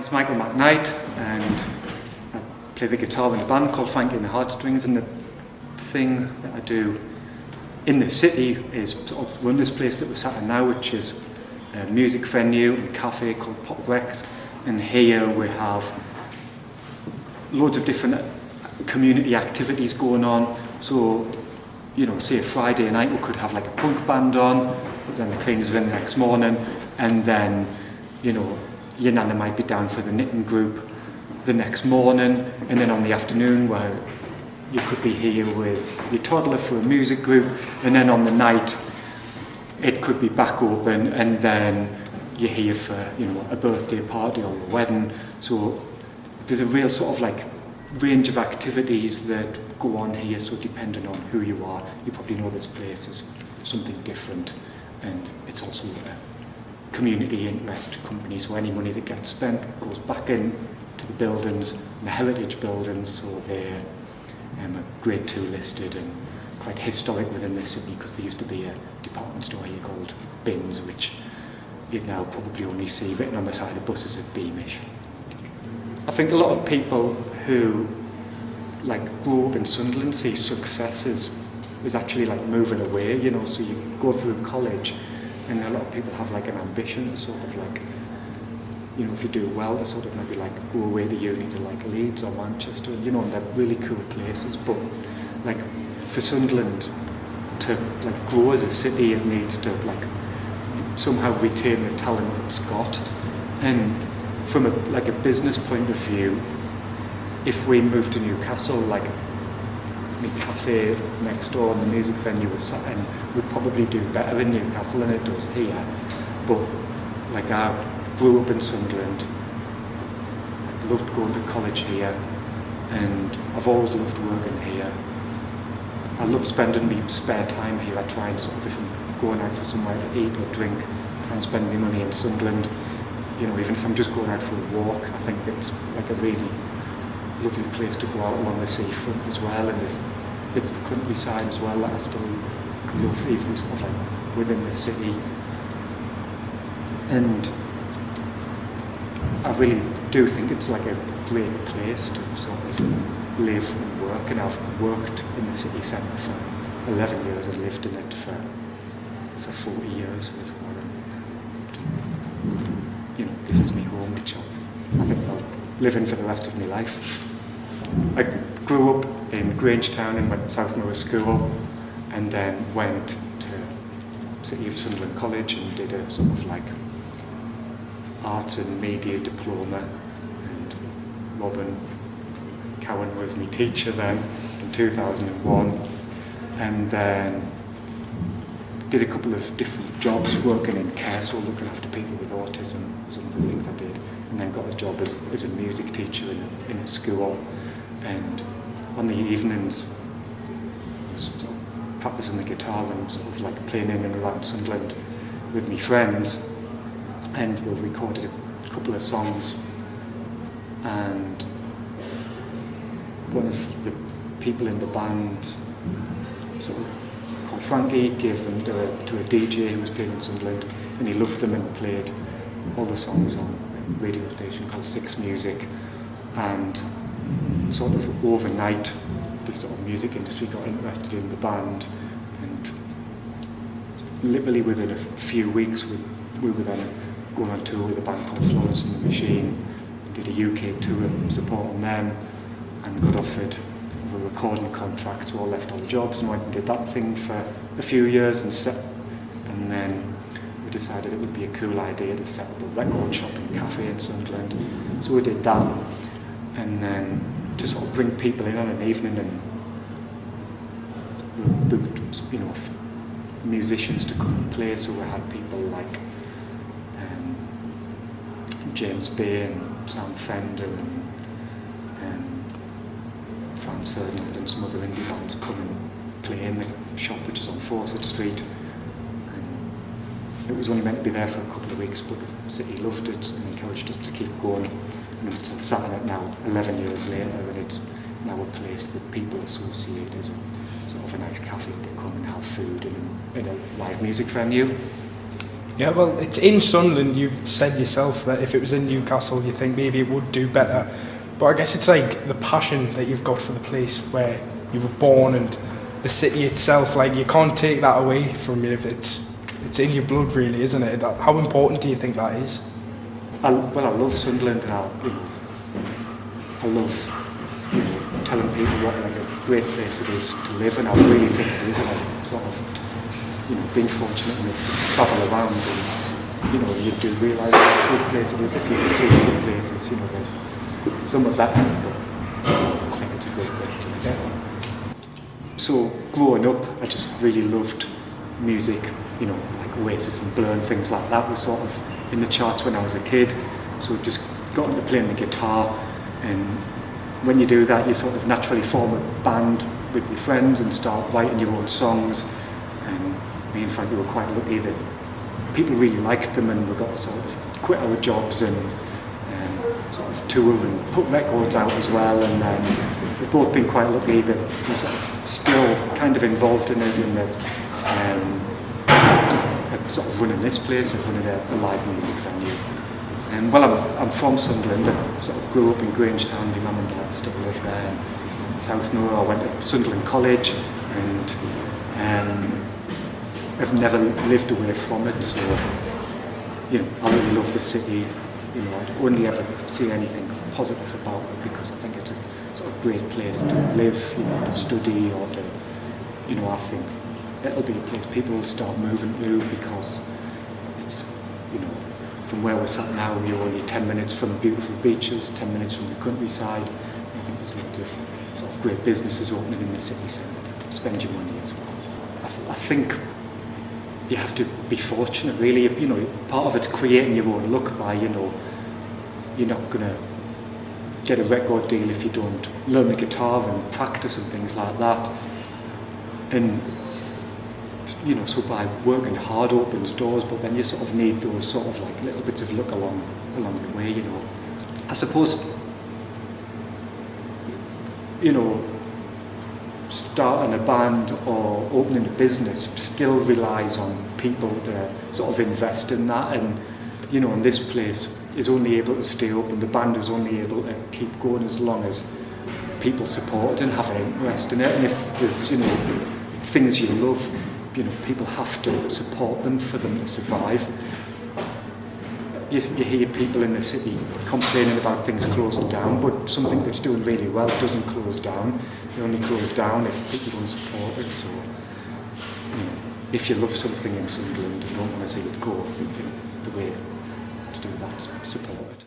name's Michael McKnight, and I play the guitar in a band called Frankie and the Heartstrings. And the thing that I do in the city is sort of run this place that we're sat in now, which is a music venue and cafe called Pop Rex. And here we have loads of different community activities going on. So, you know, say a Friday night we could have like a punk band on, but then the cleaners are in the next morning, and then, you know, your nana might be down for the knitting group the next morning, and then on the afternoon where you could be here with your toddler for a music group, and then on the night it could be back open, and then you're here for, you know, a birthday party or a wedding. So there's a real sort of like range of activities that go on here, so depending on who you are, you probably know this place is something different, and it's also a community interest company, so any money that gets spent goes back in to the buildings, the heritage buildings, so they're Grade 2 listed and quite historic within the city, because there used to be a department store here called Bins, which you'd now probably only see written on the side of buses at Beamish. I think a lot of people who like grow up in Sunderland see success is actually like moving away, you know, so you go through college and a lot of people have like an ambition to sort of like, you know, if you do well to sort of maybe like go away to uni to like Leeds or Manchester, you know, and they're really cool places. But like for Sunderland to like grow as a city, it needs to like somehow retain the talent it's got. And from a business point of view, if we moved to Newcastle, like the cafe next door and the music venue was sat in would probably do better in Newcastle than it does here. But like I grew up in Sunderland, I loved going to college here, and I've always loved working here. I love spending my spare time here. I try and sort of, if I'm going out for somewhere to eat or drink, try and spend my money in Sunderland. You know, even if I'm just going out for a walk, I think it's like a really lovely place to go out along the seafront as well, and there's bits of countryside as well that I still love, even sort of like within the city. And I really do think it's like a great place to sort of live and work, and I've worked in the city centre for 11 years and lived in it for 40 years as well. You know, this is my home, which I think I'll live in for the rest of my life. I grew up in Grangetown and went to South Moor School, and then went to City of Sunderland College and did a sort of like arts and media diploma, and Robin Cowan was my teacher then in 2001, and then did a couple of different jobs working in care, so looking after people with autism, some of the things I did, and then got a job as a music teacher in a school, and on the evenings sort of practicing the guitar and sort of like playing in and around Sunderland with my friends, and we recorded a couple of songs, and one of the people in the band sort of called Frankie gave them to a DJ who was playing in Sunderland, and he loved them and played all the songs on a radio station called Six Music, and sort of overnight the sort of music industry got interested in the band, and literally within a few weeks we were then going on tour with a band called Florence and the Machine, did a UK tour supporting them, and got offered a recording contract, so I left all the jobs and went and did that thing for a few years, and then we decided it would be a cool idea to set up a record shop and cafe in Sunderland, so we did that, and then to sort of bring people in on an evening, and we booked, you know, musicians to come and play, so we had people like James Bay and Sam Fender and Franz Ferdinand and some other indie bands come and play in the shop, which is on Fawcett Street. And it was only meant to be there for a couple of weeks, but the city loved it and encouraged us to keep going. And we're still sat in it now, 11 years later, and it's now a place that people associate as sort of a nice cafe to come and have food in a live music venue. Yeah, well, it's in Sunderland. You've said yourself that if it was in Newcastle, you think maybe it would do better. But I guess it's like the passion that you've got for the place where you were born and the city itself. Like, you can't take that away from you. If it's in your blood, really, isn't it? How important do you think that is? I love Sunderland, and I love telling people what like a great place it is to live, and I really think it is. And I've sort of been fortunate enough to travel around, and you do realise what a good place it is. If you see the good places, there's some are better, but I think it's a great place to live. Yeah. So growing up, I just really loved music, like Oasis and Blur and things like that was sort of in the charts when I was a kid. So just got into playing the guitar, and when you do that, you sort of naturally form a band with your friends and start writing your own songs. And me and Frankie were quite lucky that people really liked them, and we got to sort of quit our jobs and sort of tour and put records out as well. And then we've both been quite lucky that we're sort of still kind of involved in it, in the sort of running this place and running a live music venue. And I'm from Sunderland. I sort of grew up in Grangetown. My mum and dad still live there. In South Moor, I went to Sunderland College, and I've never lived away from it. So I really love the city. I'd only ever see anything positive about it, because I think it's a sort of great place to live, to study, or to, I think it'll be a place people will start moving to, because it's, from where we're sat now, we're only 10 minutes from beautiful beaches, 10 minutes from the countryside. I think there's lots of sort of great businesses opening in the city centre to spend your money as well. I think you have to be fortunate, really. Part of it's creating your own luck by, you're not going to get a record deal if you don't learn the guitar and practice and things like that. And so by working hard opens doors, but then you sort of need those sort of like little bits of luck along the way, I suppose, starting a band or opening a business still relies on people to sort of invest in that, and and this place is only able to stay open, the band is only able to keep going as long as people support it and have an interest in it. And if there's things you love, people have to support them for them to survive. You hear people in the city complaining about things closing down, but something that's doing really well doesn't close down. It only closes down if people don't support it. So, if you love something in Sunderland and don't want to see it go, the way to do that is support it.